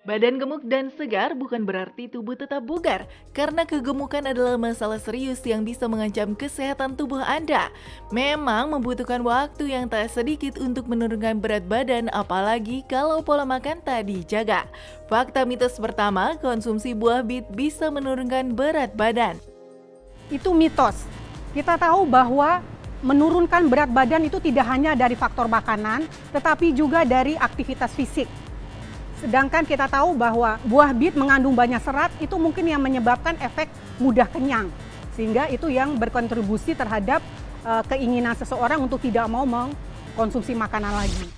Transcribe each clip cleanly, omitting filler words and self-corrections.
Badan gemuk dan segar bukan berarti tubuh tetap bugar, karena kegemukan adalah masalah serius yang bisa mengancam kesehatan tubuh Anda. Memang membutuhkan waktu yang tak sedikit untuk menurunkan berat badan, apalagi kalau pola makan tak dijaga. Fakta mitos pertama, konsumsi buah bit bisa menurunkan berat badan. Itu mitos. Kita tahu bahwa menurunkan berat badan itu tidak hanya dari faktor makanan, tetapi juga dari aktivitas fisik. Sedangkan kita tahu bahwa buah bit mengandung banyak serat, itu mungkin yang menyebabkan efek mudah kenyang. Sehingga itu yang berkontribusi terhadap keinginan seseorang untuk tidak mau mengkonsumsi makanan lagi.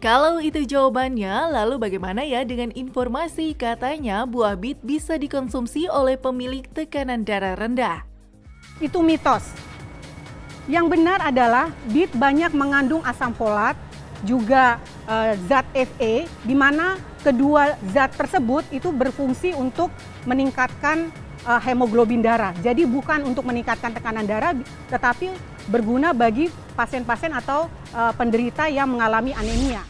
Kalau itu jawabannya, lalu bagaimana ya dengan informasi katanya buah bit bisa dikonsumsi oleh pemilik tekanan darah rendah? Itu mitos. Yang benar adalah bit banyak mengandung asam folat, juga zat Fe, di mana kedua zat tersebut itu berfungsi untuk meningkatkan hemoglobin darah. Jadi bukan untuk meningkatkan tekanan darah, tetapi berguna bagi pasien-pasien atau penderita yang mengalami anemia.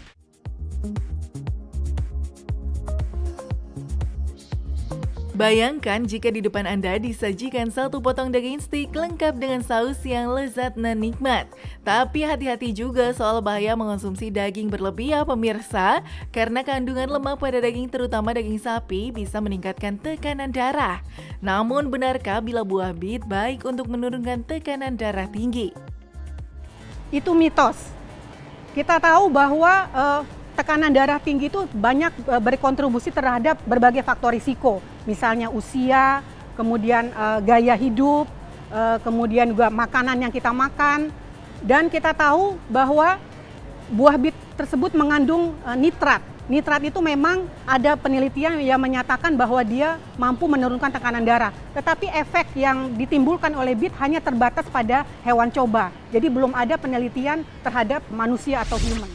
Bayangkan jika di depan Anda disajikan satu potong daging stik lengkap dengan saus yang lezat dan nikmat. Tapi hati-hati juga soal bahaya mengonsumsi daging berlebih ya pemirsa, karena kandungan lemak pada daging terutama daging sapi bisa meningkatkan tekanan darah. Namun benarkah bila buah bit baik untuk menurunkan tekanan darah tinggi? Itu mitos. Kita tahu bahwa tekanan darah tinggi itu banyak berkontribusi terhadap berbagai faktor risiko. Misalnya usia, kemudian gaya hidup, kemudian juga makanan yang kita makan. Dan kita tahu bahwa buah bit tersebut mengandung nitrat. Nitrat itu memang ada penelitian yang menyatakan bahwa dia mampu menurunkan tekanan darah. Tetapi efek yang ditimbulkan oleh bit hanya terbatas pada hewan coba. Jadi belum ada penelitian terhadap manusia atau human.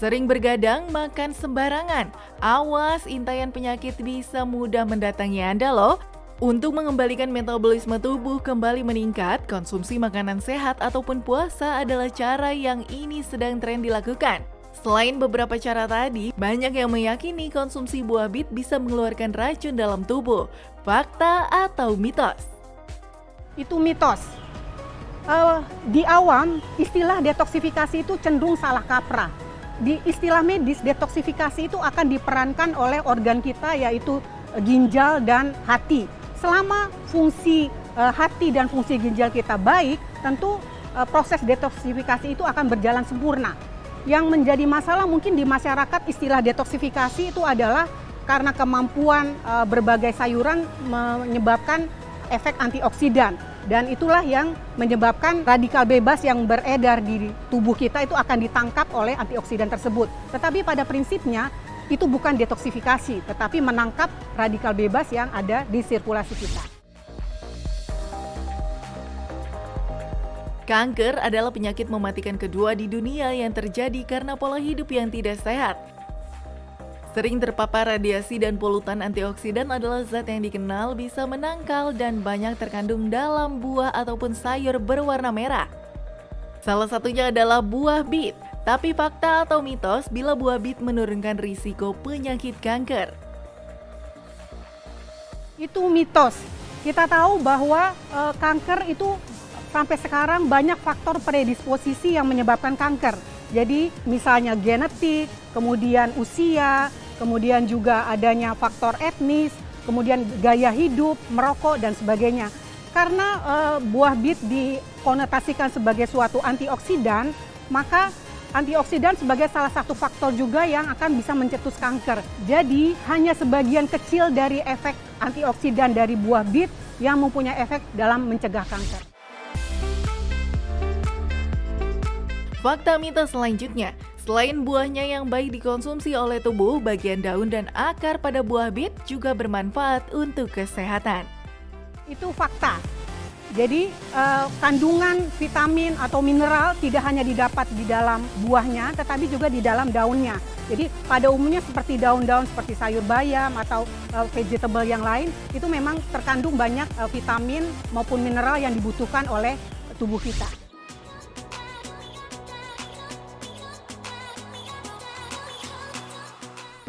Sering bergadang, makan sembarangan. Awas, intayan penyakit bisa mudah mendatangi Anda loh. Untuk mengembalikan metabolisme tubuh kembali meningkat, konsumsi makanan sehat ataupun puasa adalah cara yang ini sedang tren dilakukan. Selain beberapa cara tadi, banyak yang meyakini konsumsi buah bit bisa mengeluarkan racun dalam tubuh. Fakta atau mitos? Itu mitos. Di awam, istilah detoksifikasi itu cenderung salah kaprah. Di istilah medis, detoksifikasi itu akan diperankan oleh organ kita, yaitu ginjal dan hati. Selama fungsi hati dan fungsi ginjal kita baik, tentu proses detoksifikasi itu akan berjalan sempurna. Yang menjadi masalah mungkin di masyarakat, istilah detoksifikasi itu adalah karena kemampuan berbagai sayuran menyebabkan efek antioksidan. Dan itulah yang menyebabkan radikal bebas yang beredar di tubuh kita itu akan ditangkap oleh antioksidan tersebut. Tetapi pada prinsipnya itu bukan detoksifikasi, tetapi menangkap radikal bebas yang ada di sirkulasi kita. Kanker adalah penyakit mematikan kedua di dunia yang terjadi karena pola hidup yang tidak sehat. Sering terpapar radiasi dan polutan, antioksidan adalah zat yang dikenal bisa menangkal dan banyak terkandung dalam buah ataupun sayur berwarna merah. Salah satunya adalah buah bit. Tapi fakta atau mitos bila buah bit menurunkan risiko penyakit kanker? Itu mitos. Kita tahu bahwa kanker itu sampai sekarang banyak faktor predisposisi yang menyebabkan kanker. Jadi misalnya genetik, kemudian usia, kemudian juga adanya faktor etnis, kemudian gaya hidup, merokok, dan sebagainya. Karena buah bit dikonotasikan sebagai suatu antioksidan, maka antioksidan sebagai salah satu faktor juga yang akan bisa mencetus kanker. Jadi hanya sebagian kecil dari efek antioksidan dari buah bit yang mempunyai efek dalam mencegah kanker. Fakta mitos selanjutnya, selain buahnya yang baik dikonsumsi oleh tubuh, bagian daun dan akar pada buah bit juga bermanfaat untuk kesehatan. Itu fakta. Jadi kandungan vitamin atau mineral tidak hanya didapat di dalam buahnya, tetapi juga di dalam daunnya. Jadi pada umumnya seperti daun-daun seperti sayur bayam atau vegetable yang lain, itu memang terkandung banyak vitamin maupun mineral yang dibutuhkan oleh tubuh kita.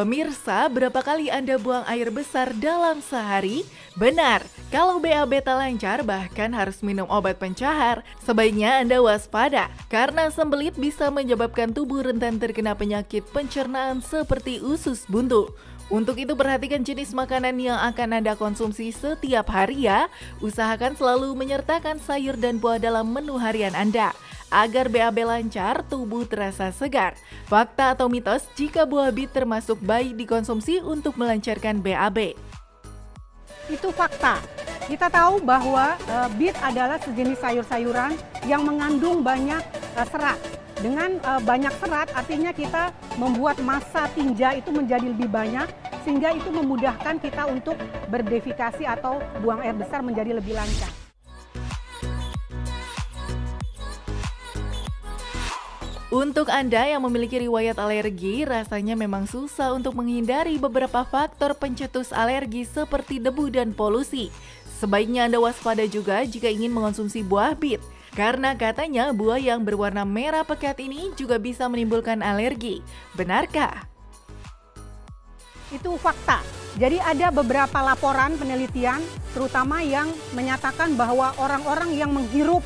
Pemirsa, berapa kali Anda buang air besar dalam sehari? Benar, kalau BAB tak lancar bahkan harus minum obat pencahar, sebaiknya Anda waspada karena sembelit bisa menyebabkan tubuh rentan terkena penyakit pencernaan seperti usus buntu. Untuk itu perhatikan jenis makanan yang akan Anda konsumsi setiap hari ya. Usahakan selalu menyertakan sayur dan buah dalam menu harian Anda agar BAB lancar, tubuh terasa segar. Fakta atau mitos jika buah bit termasuk baik dikonsumsi untuk melancarkan BAB? Itu fakta. Kita tahu bahwa bit adalah sejenis sayur-sayuran yang mengandung banyak serat. Dengan banyak serat artinya kita membuat massa tinja itu menjadi lebih banyak sehingga itu memudahkan kita untuk berdefekasi atau buang air besar menjadi lebih lancar. Untuk Anda yang memiliki riwayat alergi, rasanya memang susah untuk menghindari beberapa faktor pencetus alergi seperti debu dan polusi. Sebaiknya Anda waspada juga jika ingin mengonsumsi buah bit, karena katanya buah yang berwarna merah pekat ini juga bisa menimbulkan alergi. Benarkah? Itu fakta. Jadi ada beberapa laporan penelitian, terutama yang menyatakan bahwa orang-orang yang menghirup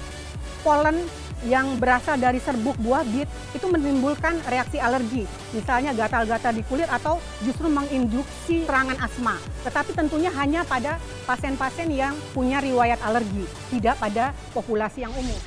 polen yang berasal dari serbuk buah bit itu menimbulkan reaksi alergi, misalnya gatal-gatal di kulit atau justru menginduksi serangan asma. Tetapi tentunya hanya pada pasien-pasien yang punya riwayat alergi, tidak pada populasi yang umum.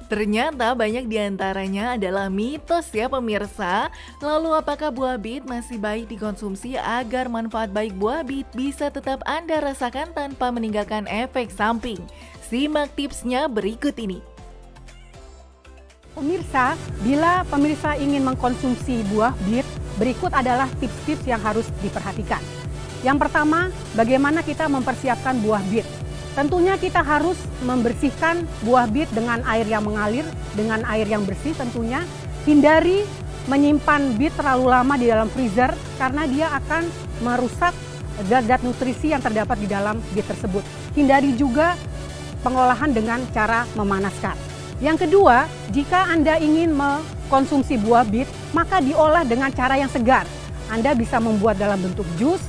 Ternyata banyak diantaranya adalah mitos ya pemirsa. Lalu apakah buah bit masih baik dikonsumsi agar manfaat baik buah bit bisa tetap Anda rasakan tanpa meninggalkan efek samping? Simak tipsnya berikut ini. Pemirsa, bila pemirsa ingin mengkonsumsi buah bit, berikut adalah tips-tips yang harus diperhatikan. Yang pertama, bagaimana kita mempersiapkan buah bit. Tentunya kita harus membersihkan buah bit dengan air yang mengalir, dengan air yang bersih tentunya. Hindari menyimpan bit terlalu lama di dalam freezer karena dia akan merusak zat-zat nutrisi yang terdapat di dalam bit tersebut. Hindari juga pengolahan dengan cara memanaskan. Yang kedua, jika Anda ingin mengkonsumsi buah bit, maka diolah dengan cara yang segar. Anda bisa membuat dalam bentuk jus,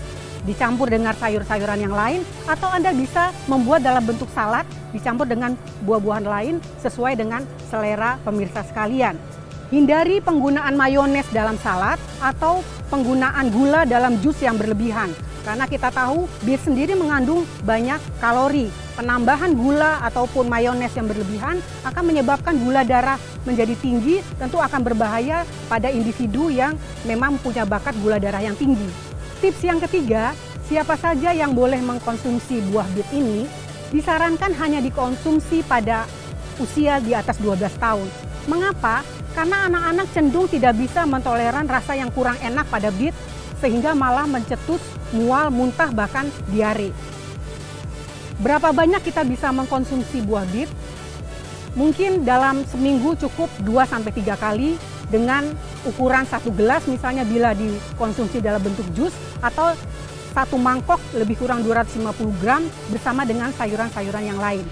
dicampur dengan sayur-sayuran yang lain, atau Anda bisa membuat dalam bentuk salad, dicampur dengan buah-buahan lain sesuai dengan selera pemirsa sekalian. Hindari penggunaan mayones dalam salad atau penggunaan gula dalam jus yang berlebihan, karena kita tahu bit sendiri mengandung banyak kalori. Penambahan gula ataupun mayones yang berlebihan akan menyebabkan gula darah menjadi tinggi, tentu akan berbahaya pada individu yang memang punya bakat gula darah yang tinggi. Tips yang ketiga, siapa saja yang boleh mengkonsumsi buah bit ini disarankan hanya dikonsumsi pada usia di atas 12 tahun. Mengapa? Karena anak-anak cenderung tidak bisa mentoleran rasa yang kurang enak pada bit sehingga malah mencetus, mual, muntah, bahkan diare. Berapa banyak kita bisa mengkonsumsi buah bit? Mungkin dalam seminggu cukup 2-3 kali dengan ukuran 1 gelas misalnya bila dikonsumsi dalam bentuk jus, atau 1 mangkok lebih kurang 250 gram bersama dengan sayuran-sayuran yang lain.